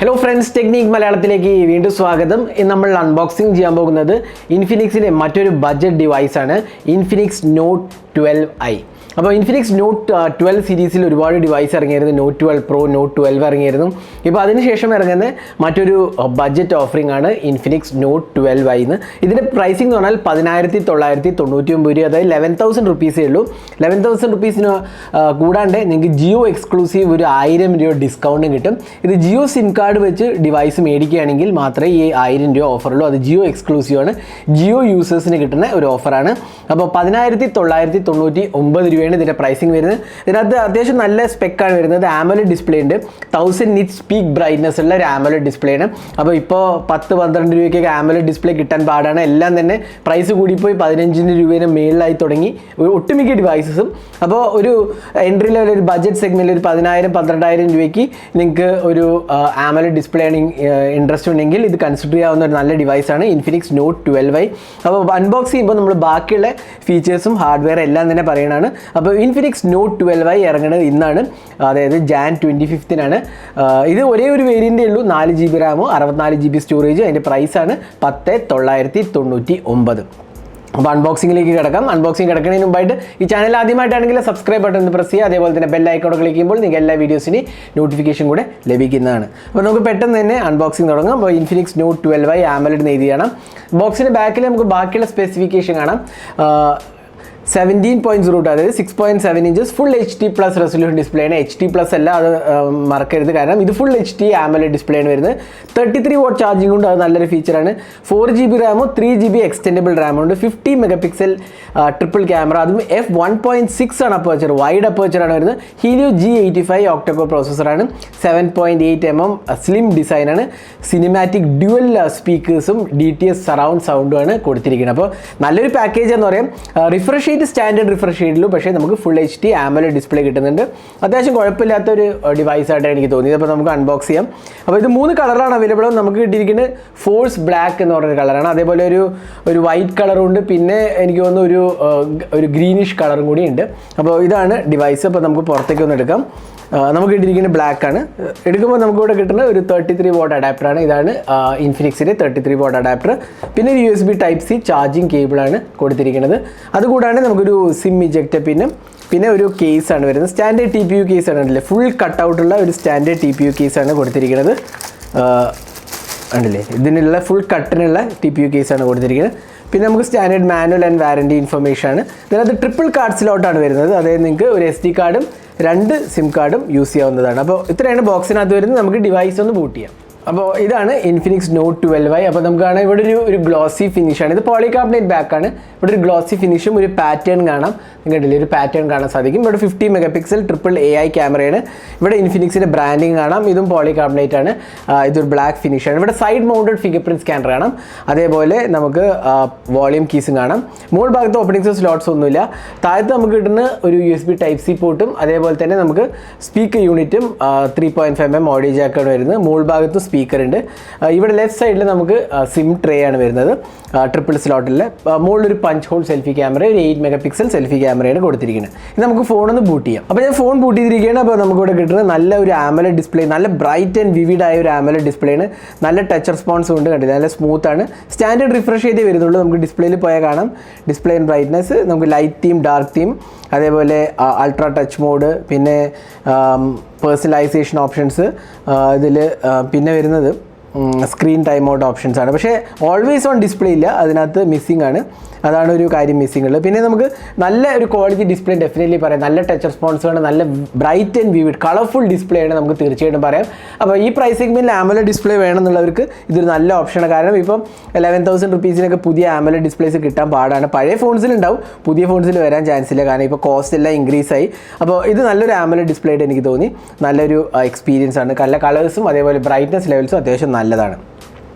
Hello friends, Technique Malayalam വീണ്ടും സ്വാഗതം. ഇന്ന് നമ്മൾ അൺബോക്സിംഗ് ചെയ്യാൻ പോകുന്നത് ഇൻഫിനിക്സിന്റെ മറ്റൊരു ബഡ്ജറ്റ് ഡിവൈസ് ആണ് ഇൻഫിനിക്സ് നോട്ട് 12i. അപ്പോൾ ഇൻഫിനിക്സ് നോട്ട് 12 സീരീസിൽ ഒരുപാട് ഡിവൈസ് ഇറങ്ങിയിരുന്നു. നോട്ട് 12 പ്രോ, നോട്ട് 12 ഇറങ്ങിയിരുന്നു. ഇപ്പോൾ അതിനുശേഷം ഇറങ്ങുന്ന മറ്റൊരു ബഡ്ജറ്റ് ഓഫറിംഗ് ആണ് ഇൻഫിനിക്സ് നോട്ട് 12i എന്ന്. ഇതിൻ്റെ പ്രൈസിംഗ് എന്ന് പറഞ്ഞാൽ 19,999 രൂപ, അതായത് 11,000 റുപ്പീസേ ഉള്ളൂ. 11,000 റുപ്പീസിന് കൂടാണ്ട് നിങ്ങൾക്ക് ജിയോ എക്സ്ക്ലൂസീവ് ഒരു 1000 രൂപ ഡിസ്കൗണ്ടും കിട്ടും. ഇത് ജിയോ സിം കാർഡ് വെച്ച് ഡിവൈസ് മേടിക്കുകയാണെങ്കിൽ മാത്രമേ ഈ 1000 രൂപ ഓഫറുള്ളൂ. അത് ജിയോ എക്സ്ക്ലൂസീവ് ആണ്, ജിയോ യൂസേഴ്സിന് കിട്ടുന്ന ഒരു ഓഫറാണ്. അപ്പോൾ 19,999 രൂപ ഇതിൻ്റെ പ്രൈസിങ് വരുന്നത്. ഇതിനകത്ത് അത്യാവശ്യം നല്ല സ്പെക്കാണ് വരുന്നത്. AMOLED ഡിസ്പ്ലേ ഉണ്ട്, 1000 നിറ്റ്സ് പീക്ക് ബ്രൈറ്റ്നസ് ഉള്ള ഒരു AMOLED ഡിസ്പ്ലേ ആണ്. അപ്പോൾ ഇപ്പോൾ 10-12 രൂപയ്ക്കൊക്കെ AMOLED ഡിസ്പ്ലേ കിട്ടാൻ പാടാണ്. എല്ലാം തന്നെ പ്രൈസ് കൂടിപ്പോയി 15 രൂപേനെ മേളിലായി തുടങ്ങി ഒട്ടുമിക്ക ഡിവൈസസും. അപ്പോൾ ഒരു എൻട്രി ലെവൽ ഒരു ബഡ്ജറ്റ് സെഗ്മെൻറ്റിൽ ഒരു 10,000-12,000 രൂപയ്ക്ക് നിങ്ങൾക്ക് ഒരു AMOLED ഡിസ്പ്ലേ ആണ് ഇൻട്രസ്റ്റ് ഉണ്ടെങ്കിൽ ഇത് കൺസിഡർ ചെയ്യാവുന്ന ഒരു നല്ല ഡിവൈസാണ് ഇൻഫിനിക്സ് നോട്ട് 12i. അപ്പോൾ അൺബോക്സ് ചെയ്യുമ്പോൾ നമ്മൾ ബാക്കിയുള്ള ഫീച്ചേഴ്സും ഹാർഡ്വെയർ എല്ലാം തന്നെ പറയുന്നതാണ്. അപ്പോൾ ഇൻഫിനിക്സ് നോട്ട് 12i ഇറങ്ങുന്നത് ഇന്നാണ്, അതായത് Jan 25-നാണ്. ഇത് ഒരേ ഒരു വേരിയൻ്റേ ഉള്ളൂ, 4 GB റാമോ 64 GB സ്റ്റോറേജ്. അതിൻ്റെ പ്രൈസാണ് 10,999. അപ്പോൾ അൺബോക്സിംഗിലേക്ക് കിടക്കാം. അൺബോക്സിംഗ് കിടക്കുന്നതിന് മുമ്പായിട്ട് ഈ ചാനൽ ആദ്യമായിട്ടാണെങ്കിൽ സബ്സ്ക്രൈബ് ബട്ടൺ ഒന്ന് പ്രസ് ചെയ്യുക. അതേപോലെ തന്നെ ബെൽ ഐക്കൺ ക്ലിക്ക് ചെയ്യുമ്പോൾ നിങ്ങൾക്ക് എല്ലാ വീഡിയോസിൻ്റെയും നോട്ടിഫിക്കേഷൻ കൂടെ ലഭിക്കുന്നതാണ്. അപ്പോൾ നമുക്ക് പെട്ടെന്ന് തന്നെ അൺബോക്സിംഗ് തുടങ്ങാം. അപ്പോൾ ഇൻഫിനിക്സ് നോട്ട് 12i AMOLED എന്ന് എഴുതി കാണാം. ബോക്സിൻ്റെ ബാക്കിൽ നമുക്ക് ബാക്കിയുള്ള സ്പെസിഫിക്കേഷൻ കാണാം. 17.0, അതായത് 6.7 inches full HD plus resolution display ആണ്. HD പ്ലസ് അല്ല, അത് മറക്കരുത്, കാരണം ഇത് ഫുൾ HD AMOLED ഡിസ്പ്ലേ ആണ് വരുന്നത്. 33 വാട്ട് ചാർജിംഗ് ഉണ്ട്, അത് നല്ലൊരു ഫീച്ചറാണ്. 4 GB റാമോ 3 GB എക്സ്റ്റെൻഡബിൾ റാമുണ്ട്. 50 മെഗാപിക്സൽ ട്രിപ്പിൾ ക്യാമറ, അതും f1.6 ആണ് അപ്പേച്ചർ, വൈഡ് അപ്പേച്ചറാണ് വരുന്നത്. ഹീലിയോ G85 ഒക്ടോകോർ പ്രോസസ്സറാണ്. 7.8 mm സ്ലിം ഡിസൈനാണ്. സിനിമാറ്റിക് ഡ്യുവൽ സ്പീക്കേഴ്സും DTS സറൗണ്ട് സൗണ്ടുമാണ് കൊടുത്തിരിക്കുന്നത്. അപ്പോൾ നല്ലൊരു പാക്കേജ് എന്ന് പറയാം. റിഫ്രഷ് സ്റ്റാൻഡേർഡ് റിഫ്രഷ് ചെയ്തിട്ടുള്ളൂ, പക്ഷേ നമുക്ക് ഫുൾ HD AMOLED ഡിസ്പ്ലേ കിട്ടുന്നുണ്ട്. അത്യാവശ്യം കുഴപ്പമില്ലാത്തൊരു ഡിവൈസായിട്ടാണ് എനിക്ക് തോന്നിയത്. അപ്പോൾ നമുക്ക് അൺബോക്സ് ചെയ്യാം. അപ്പോൾ ഇത് 3 കളറാണ് അവൈലബിൾ. നമുക്ക് കിട്ടിയിരിക്കുന്നത് ഫോഴ്സ് ബ്ലാക്ക് എന്ന് പറഞ്ഞൊരു കളറാണ്, അതേപോലെ ഒരു വൈറ്റ് കളറും ഉണ്ട്, പിന്നെ എനിക്ക് തോന്നുന്നു ഒരു ഗ്രീനിഷ് കളറും കൂടി ഉണ്ട്. അപ്പോൾ ഇതാണ് ഡിവൈസ്. അപ്പോൾ നമുക്ക് പുറത്തേക്ക് ഒന്ന് എടുക്കാം. നമുക്ക് കിട്ടിയിരിക്കുന്നത് ബ്ലാക്ക് ആണ്. എടുക്കുമ്പോൾ നമുക്കിവിടെ കിട്ടുന്ന ഒരു 33 വാട്ട് അഡാപ്റ്ററാണ്. ഇതാണ് ഇൻഫിനിക്സിൻ്റെ 33 വാട്ട് അഡാപ്റ്റർ. പിന്നെ ഒരു USB Type-C ചാർജിങ് കേബിളാണ് കൊടുത്തിരിക്കുന്നത്. അതുകൂടാണ്ട് നമുക്കൊരു സിം ഇജക്റ്റ് പിന്നെ ഒരു കേസാണ് വരുന്നത്. സ്റ്റാൻഡേർഡ് TPU കേസാണ്, ഉണ്ടല്ലേ, ഫുൾ കട്ടൗട്ടുള്ള ഒരു സ്റ്റാൻഡേർഡ് TPU കേസാണ് കൊടുത്തിരിക്കുന്നത്. ഉണ്ടല്ലേ, ഇതിനുള്ള ഫുൾ കട്ടിനുള്ള TPU കേസാണ് കൊടുത്തിരിക്കുന്നത്. പിന്നെ നമുക്ക് standard manual and warranty information ആണ്. ഇതിനകത്ത് ട്രിപ്പിൾ കാർഡ് സ്ലോട്ടാണ് വരുന്നത്, അതായത് നിങ്ങൾക്ക് ഒരു SD കാർഡും 2 സിം കാർഡും യൂസ് ചെയ്യാവുന്നതാണ്. അപ്പോൾ ഇത്രയാണ് ബോക്സിനകത്ത് വരുന്നത്. നമുക്ക് ഡിവൈസ് ഒന്ന് ബൂട്ട് ചെയ്യാം. അപ്പോൾ ഇതാണ് ഇൻഫിനിക്സ് നോട്ട് 12i. അപ്പോൾ നമുക്ക് കാണാം ഇവിടെ ഒരു ഗ്ലോസി ഫിനിഷാണ്. ഇത് പോളികാർബണേറ്റ് ബാക്കാണ്. ഇവിടെ ഒരു ഗ്ലോസി ഫിനിഷും ഒരു പാറ്റേൺ കാണാം. നിങ്ങളുടെ ഒരു പാറ്റേൺ കാണാൻ സാധിക്കും. ഇവിടെ 50 മെഗാപിക്സൽ ട്രിപ്പിൾ AI ക്യാമറയാണ്. ഇവിടെ ഇൻഫിനിക്സിൻ്റെ ബ്രാൻഡിങ് കാണാം. ഇതും പോളികാർബണേറ്റ് ആണ്. ഇതൊരു ബ്ലാക്ക് ഫിനിഷാണ്. ഇവിടെ side mounted finger print scanner കാണാം. അതേപോലെ നമുക്ക് വോളിയം കീസും കാണാം. മുകൾ ഭാഗത്ത് ഓപ്പണിംഗ് സ്ലോട്ട്സ് ഒന്നുമില്ല. താഴത്ത് നമുക്ക് കിട്ടുന്ന ഒരു USB Type-C പോർട്ടും അതേപോലെ തന്നെ നമുക്ക് സ്പീക്കർ യൂണിറ്റും 3.5 mm ഓഡിയോ ജാക്കാണ് വരുന്നത്. മുകൾ ഭാഗത്ത് സ്പീക്കർ ഉണ്ട്. ഇവിടെ ലെഫ്റ്റ് സൈഡിൽ നമുക്ക് സിം ട്രേ ആണ് വരുന്നത്. ട്രിപ്പിൾ സ്ലോട്ടിൽ മുകളിലൊരു പഞ്ച് ഹോൾ സെൽഫി ക്യാമറ, ഒരു 8 മെഗാപിക്സൽ സെൽഫി ക്യാമറയാണ് കൊടുത്തിരിക്കുന്നത്. ഇത് നമുക്ക് ഫോണൊന്ന് ബൂട്ട് ചെയ്യാം. അപ്പോൾ ഞാൻ ഫോൺ ബൂട്ട് ചെയ്തിരിക്കുകയാണ്. അപ്പോൾ നമുക്കിവിടെ കിട്ടുന്നത് നല്ല ഒരു AMOLED ഡിസ്പ്ലേ, നല്ല ബ്രൈറ്റ് ആൻഡ് വിവിഡ് ആയ ഒരു AMOLED ഡിസ്പ്ലേ ആണ്. നല്ല ടച്ച് റെസ്പോൺസ് ഉണ്ട്, കണ്ടില്ല, നല്ല സ്മൂത്ത് ആണ്. സ്റ്റാൻഡേർഡ് റിഫ്രഷ് ചെയ്തേ വരുന്നുള്ളൂ. നമുക്ക് ഡിസ്പ്ലേയിൽ പോയാൽ കാണാം ഡിസ്പ്ലേ ആൻഡ് ബ്രൈറ്റ്നസ്, നമുക്ക് ലൈറ്റ് തീം, ഡാർക്ക് തീം, അതേപോലെ അൾട്രാ ടച്ച് മോഡ്, പിന്നെ പേഴ്സണലൈസേഷൻ ഓപ്ഷൻസ് ഇതിൽ, പിന്നെ വരുന്നത് സ്ക്രീൻ ടൈം ഔട്ട് ഓപ്ഷൻസ് ആണ്. പക്ഷേ ഓൾവേസ് ഓൺ ഡിസ്പ്ലേ ഇല്ല, അതിനകത്ത് മിസ്സിംഗ് ആണ്. അതാണ് ഒരു കാര്യം മിസ്സിംഗ് ഉള്ളത്. പിന്നെ നമുക്ക് നല്ല ഒരു ക്വാളിറ്റി ഡിസ്പ്ലേ ഡെഫിനറ്റ്ലി പറയാം. നല്ല ടച്ച് റെസ്പോൺസ് ആണ്, നല്ല bright and vivid colourful display ആണ്, നമുക്ക് തീർച്ചയായിട്ടും പറയാം. അപ്പോൾ ഈ പ്രൈസ് സെഗ്മെൻറ്റിൽ AMOLED ഡിസ്പ്ലേ വേണമെന്നുള്ളവർക്ക് ഇതൊരു നല്ല ഓപ്ഷനാണ്. കാരണം ഇപ്പം 11,000 റുപ്പീസിനൊക്കെ പുതിയ AMOLED ഡിസ്പ്ലേസ് കിട്ടാൻ പാടാണ്. പഴയ ഫോൺസിലുണ്ടാവും, പുതിയ ഫോൺസിൽ വരാൻ ചാൻസ് ഇല്ല, കാരണം ഇപ്പോൾ കോസ്റ്റ് എല്ലാം ഇൻക്രീസ് ആയി. അപ്പോൾ ഇത് നല്ലൊരു AMOLED ഡിസ്പ്ലേ ആയിട്ട് എനിക്ക് തോന്നി. നല്ലൊരു എക്സ്പീരിയൻസ് ആണ്. നല്ല കളേഴ്സും അതേപോലെ ബ്രൈറ്റ്നസ് ലെവൽസും അത്യാവശ്യം നല്ലതാണ്.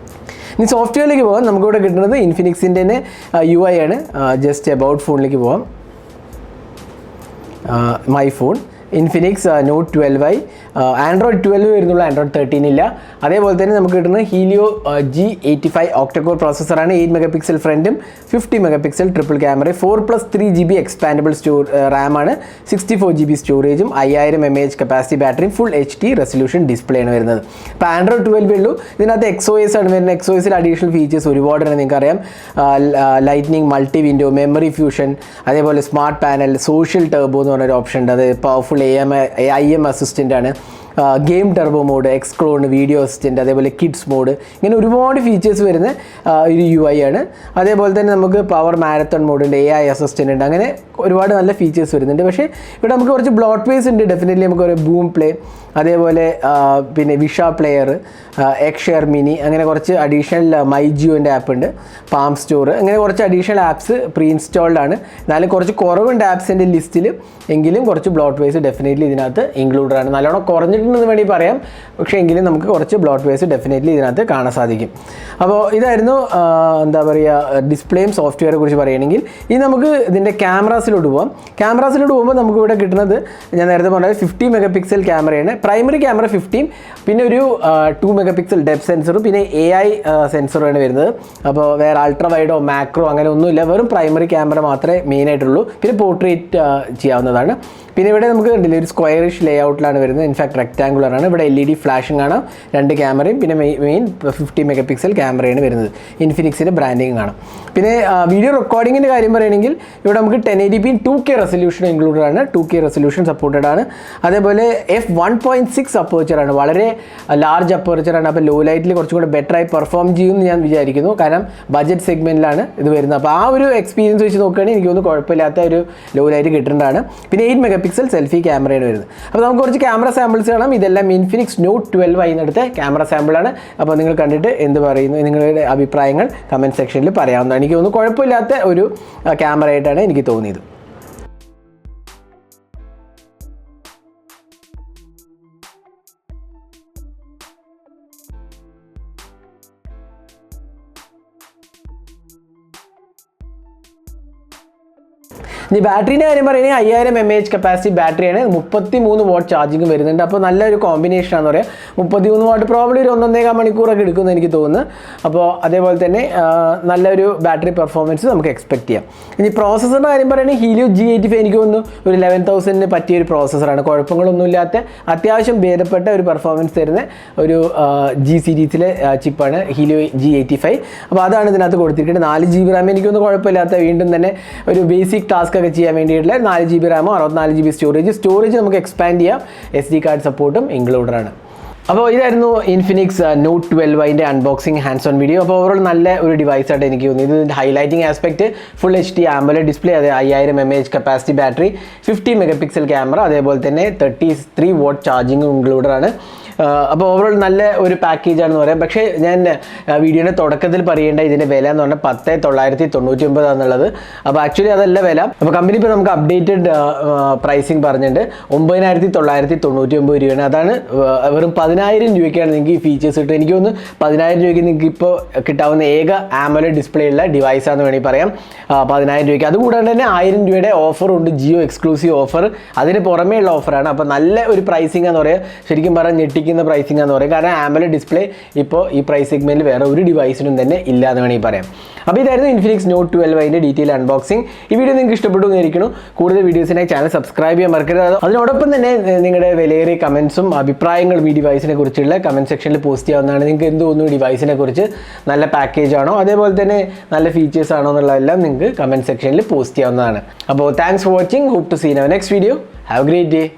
ഇനി സോഫ്റ്റ്വെയറിലേക്ക് പോകാം. നമുക്കിവിടെ കിട്ടുന്നത് ഇൻഫിനിക്സിൻ്റെ തന്നെ UI ആണ്. ജസ്റ്റ് അബൌട്ട് ഫോണിലേക്ക് പോകാം. My phone Infinix Note 12i Android 12 വരുന്നുള്ളൂ, ആൻഡ്രോയിഡ് 13 ഇല്ല. അതേപോലെ തന്നെ നമുക്ക് കിട്ടുന്നത് ഹീലിയോ G85 ഒക്ടകോർ പ്രോസസ്സറാണ്. 8 മെഗാ പിക്സൽ ഫ്രണ്ടും 50 mega pixel triple camera, 4+3 GB expandable റാമാണ്, 64 GB സ്റ്റോറേജും, 5000 mAh കപ്പാസിറ്റി ബാറ്ററിയും, ഫുൾ HD റെസൊല്യൂഷൻ ഡിസ്പ്ലേ ആണ് വരുന്നത്. ഇപ്പോൾ ആൻഡ്രോയിഡ് 12 ഉള്ളൂ. ഇതിനകത്ത് XOS ആണ് വരുന്നത്. XOSൽ അഡീഷണൽ ഫീച്ചേഴ്സ് ഒരുപാടുണ്ട്. നിങ്ങൾക്കറിയാം, lightning multi window, memory fusion, അതേപോലെ സ്മാർട്ട് പാനൽ, സോഷ്യൽ ടർബോ എന്ന് പറഞ്ഞൊരു ഓപ്ഷൻ ഉണ്ട്. അത് പവർഫുൾ IM അസിസ്റ്റൻ്റ് ആണ്. Game turbo mode, X clone, video assistant, അതേപോലെ കിഡ്സ് മോഡ്, ഇങ്ങനെ ഒരുപാട് ഫീച്ചേഴ്സ് വരുന്ന ഒരു UI ആണ്. അതേപോലെ തന്നെ നമുക്ക് പവർ മാരത്തോൺ മോഡ് ഉണ്ട്, AI അസിസ്റ്റൻ്റ് ഉണ്ട്, അങ്ങനെ ഒരുപാട് നല്ല ഫീച്ചേഴ്സ് വരുന്നുണ്ട്. പക്ഷേ ഇവിടെ നമുക്ക് കുറച്ച് ബ്ലോട്ട് വേസ് ഉണ്ട്. ഡെഫിനറ്റ്ലി നമുക്ക് ഒരു ബൂം പ്ലേ, അതേപോലെ പിന്നെ വിഷ പ്ലെയർ, എക്സ്ഷെയർ മിനി, അങ്ങനെ കുറച്ച് അഡീഷണൽ മൈ ജിയോൻ്റെ ആപ്പ് ഉണ്ട്, പാം സ്റ്റോർ, അങ്ങനെ കുറച്ച് അഡീഷണൽ ആപ്സ് പ്രീ ഇൻസ്റ്റാൾഡ് ആണ്. എന്നാലും കുറച്ച് കുറവുണ്ട് ആപ്സിൻ്റെ ലിസ്റ്റിൽ, എങ്കിലും കുറച്ച് ബ്ലോട്ട് വേസ് ഡെഫിനറ്റ്ലി ഇതിനകത്ത് ഇൻക്ലൂഡഡ് ആണ്. നല്ലോണം കുറഞ്ഞിട്ടുണ്ടെന്ന് വേണമെങ്കിൽ പറയാം, പക്ഷേ എങ്കിലും നമുക്ക് കുറച്ച് ബ്ലോട്ട് വേസ് ഡെഫിനറ്റ്ലി ഇതിനകത്ത് കാണാൻ സാധിക്കും. അപ്പോൾ ഇതായിരുന്നു എന്താ പറയുക ഡിസ്പ്ലേയും സോഫ്റ്റ്വെയറെ കുറിച്ച് പറയുകയാണെങ്കിൽ. ഇനി നമുക്ക് ഇതിൻ്റെ ക്യാമറാസിലോട്ട് പോകാം. ക്യാമറാസിലോട്ട് പോകുമ്പോൾ നമുക്ക് ഇവിടെ കിട്ടുന്നത് ഞാൻ നേരത്തെ പറഞ്ഞത് 50 മെഗാ പിക്സൽ ക്യാമറയാണ്. പ്രൈമറി ക്യാമറ 15, പിന്നെ ഒരു 2 മെഗാ പിക്സൽ ഡെപ്ത് സെൻസറും, പിന്നെ AI സെൻസറുമാണ് വരുന്നത്. അപ്പോൾ വേറെ അൾട്രാ വൈഡോ മാക്രോ അങ്ങനെ ഒന്നുമില്ല, വെറും പ്രൈമറി ക്യാമറ മാത്രമേ മെയിനായിട്ടുള്ളൂ. പിന്നെ പോർട്രേറ്റ് ചെയ്യാവുന്നതാണ്. പിന്നെ ഇവിടെ നമുക്ക് കണ്ടില്ല ഒരു സ്ക്വയറിഷ് ലേ ഔട്ടിലാണ് വരുന്നത്. ഇൻഫാക്ട് റെക്ടാങ്കുലർ ആണ്. ഇവിടെ LED ഫ്ലാഷും കാണാം, 2 ക്യാമറയും, പിന്നെ മെയിൻ 50 മെഗാ പിക്സൽ ക്യാമറയാണ് വരുന്നത്. ഇൻഫിനിക്സിൻ്റെ ബ്രാൻഡിങ് കാണാം. പിന്നെ വീഡിയോ റെക്കോർഡിങ്ങിൻ്റെ കാര്യം പറയുകയാണെങ്കിൽ ഇവിടെ നമുക്ക് 1080p 2K റെസൊല്യൂഷൻ ഇൻക്ലൂഡഡ് ആണ്. 2K റെസൊല്യൂഷൻ സപ്പോർട്ടഡ് ആണ്. അതേപോലെ f1.6 അപ്പേച്ചറാണ്, വളരെ ലാർജ് അപ്പേച്ചറാണ്. അപ്പോൾ ലോ ലൈറ്റിൽ കുറച്ചും കൂടെ ബെറ്ററായി പെർഫോം ചെയ്യുമെന്ന് ഞാൻ വിചാരിക്കുന്നു. കാരണം ബഡ്ജറ്റ് സെഗ്മെൻറ്റിലാണ് ഇത് വരുന്നത്. അപ്പോൾ ആ ഒരു എക്സ്പീരിയൻസ് വെച്ച് നോക്കുകയാണെങ്കിൽ എനിക്ക് തോന്നുന്നു കുഴപ്പമില്ലാത്ത ഒരു ലോ ലൈറ്റ് കിട്ടുന്നതാണ്. പിന്നെ 8 മെഗാ പിക്സൽ സെൽഫി ക്യാമറയാണ് വരുന്നത്. അപ്പോൾ നമുക്ക് കുറച്ച് ക്യാമറ സാമ്പിൾസ് കാണാം. ഇതെല്ലാം ഇൻഫിനിക്സ് നോട്ട് 12 ആയിന്നെടുത്ത ക്യാമറ സാമ്പിളാണ്. അപ്പോൾ നിങ്ങൾ കണ്ടിട്ട് എന്ത് പറയുന്നു, നിങ്ങളുടെ അഭിപ്രായങ്ങൾ കമൻറ്റ് സെക്ഷനിൽ പറയാവുന്നതാണ്. എനിക്ക് തോന്നുന്നു കുഴപ്പമില്ലാത്ത ഒരു ക്യാമറ ആയിട്ടാണ് എനിക്ക് തോന്നിയത്. ഇനി ബാറ്ററിൻ്റെ കാര്യം പറയുകയാണെങ്കിൽ 5000 mAh കപ്പാസിറ്റി ബാറ്ററിയാണ്, 33 വാട്ട് ചാർജിങ് വരുന്നുണ്ട്. അപ്പോൾ നല്ലൊരു കോമ്പിനേഷൻ ആണെന്ന് പറയാം. 33 വാട്ട് പ്രോബ്ലി ഒരു 1.5 മണിക്കൂറൊക്കെ എടുക്കുമെന്ന് എനിക്ക് തോന്നുന്നു. അപ്പോൾ അതേപോലെ തന്നെ നല്ലൊരു ബാറ്ററി പെർഫോമൻസ് നമുക്ക് എക്സ്പെക്ട് ചെയ്യാം. ഇനി പ്രോസസ്സറിൻ്റെ കാര്യം പറയുകയാണെങ്കിൽ ഹീലിയോ G85 എനിക്ക് തോന്നുന്നു ഒരു 11,000 പറ്റിയൊരു പ്രോസസ്സറാണ്. കുഴപ്പങ്ങളൊന്നുമില്ലാത്ത അത്യാവശ്യം ഭേദപ്പെട്ട ഒരു പെർഫോമൻസ് തരുന്ന ഒരു G സീരീസിലെ ചിപ്പാണ് ഹീലിയോ G85. അപ്പോൾ അതാണ് ഇതിനകത്ത് കൊടുത്തിരിക്കുന്നത്. 4 GB റാം എനിക്കൊന്നും കുഴപ്പമില്ലാത്ത, വീണ്ടും തന്നെ ഒരു ബേസിക് ടാസ്ക് ഒക്കെ ചെയ്യാൻ വേണ്ടിയിട്ടുള്ള 4 GB റാമോ 64 GB സ്റ്റോറേജ് നമുക്ക് എക്സ്പാൻഡ് ചെയ്യാം. SD കാർഡ് സപ്പോർട്ടും ഇൻക്ലൂഡഡ് ആണ്. അപ്പോൾ ഇതായിരുന്നു Infinix not 12 unboxing hands on video. അപ്പോൾ ഓവറോൾ നല്ല ഒരു ഡിവൈസായിട്ട് എനിക്ക് തോന്നി. ഇതിൻ്റെ highlighting aspect full HD AMOLED display, അതെ 5000 mAh capacity battery, 50 mega pixel camera, അതേപോലെ തന്നെ 33 വാട്ട് ചാർജിങ് ഇൻക്ലൂഡഡ് ആണ്. അപ്പോൾ ഓവറോൾ നല്ല ഒരു പാക്കേജാണെന്ന് പറയാം. പക്ഷേ ഞാൻ വീഡിയോയുടെ തുടക്കത്തിൽ പറയേണ്ട ഇതിൻ്റെ വില എന്ന് പറഞ്ഞാൽ 10,999 എന്നുള്ളത്. അപ്പോൾ ആക്ച്വലി അതല്ല വില. അപ്പോൾ കമ്പനി ഇപ്പോൾ നമുക്ക് അപ്ഡേറ്റഡ് പ്രൈസിങ് പറഞ്ഞിട്ടുണ്ട്. 9,999 രൂപയാണ്. അതാണ് വെറും 10,000 രൂപയ്ക്കാണ് നിങ്ങൾക്ക് ഈ ഫീച്ചേഴ്സ് കിട്ടും. എനിക്ക് തോന്നുന്നു 10,000 രൂപയ്ക്ക് നിങ്ങൾക്ക് ഇപ്പോൾ കിട്ടാവുന്ന ഏക AMOLED ഡിസ്പ്ലേ ഉള്ള ഡിവൈസാണെന്ന് വേണമെങ്കിൽ പറയാം. 10,000 രൂപയ്ക്ക്. അതുകൂടാണ്ട് തന്നെ 1000 രൂപയുടെ ഓഫറുണ്ട്, ജിയോ എക്സ്ക്ലൂസീവ് ഓഫർ. അതിന് പുറമേ ഉള്ള ഓഫറാണ്. അപ്പോൾ നല്ല ഒരു പ്രൈസിംഗ് എന്ന് പറയാം. ശരിക്കും പറഞ്ഞാൽ ഞെട്ടിക്കുന്ന പ്രൈസിംഗ് എന്ന് പറയും. കാരണം AMOLED ഡിസ്പ്ലേ ഇപ്പോൾ ഈ പ്രൈസ് സെഗ്മെൻറ്റിൽ വേറെ ഒരു ഡിവൈസിനും തന്നെ ഇല്ല എന്ന് വേണമെങ്കിൽ പറയാം. അപ്പോൾ ഇതായിരുന്നു ഇൻഫിനിക്സ് നോട്ട് 12 ഡീറ്റെയിൽ അൺബോക്സിംഗ്. ഈ വീഡിയോ നിങ്ങൾക്ക് ഇഷ്ടപ്പെട്ടു എന്നിരിക്കുന്നു. കൂടുതൽ വീഡിയോസിനായി ചാനൽ സബ്സ്ക്രൈബ് ചെയ്യാൻ മറക്കരുത്. അതിനോടൊപ്പം തന്നെ നിങ്ങളുടെ വിലയേറിയ കമൻസും അഭിപ്രായങ്ങളും ഈ ഡിവൈസിനെ കുറിച്ചുള്ള കമൻറ്റ് സെക്ഷനിൽ പോസ്റ്റ് ചെയ്യാവുന്നതാണ്. നിങ്ങൾക്ക് എന്ത് തോന്നുന്നു ഡിവൈസിനെ കുറിച്ച്, നല്ല പാക്കേജ് ആണോ അതേപോലെ തന്നെ നല്ല ഫീച്ചേഴ്സ് ആണോ എന്നുള്ളതെല്ലാം നിങ്ങൾക്ക് കമൻറ്റ് സെക്ഷനിൽ പോസ്റ്റ് ചെയ്യാവുന്നതാണ്. അപ്പോൾ thanks for watching. Hope to see in our next video. Have a great day.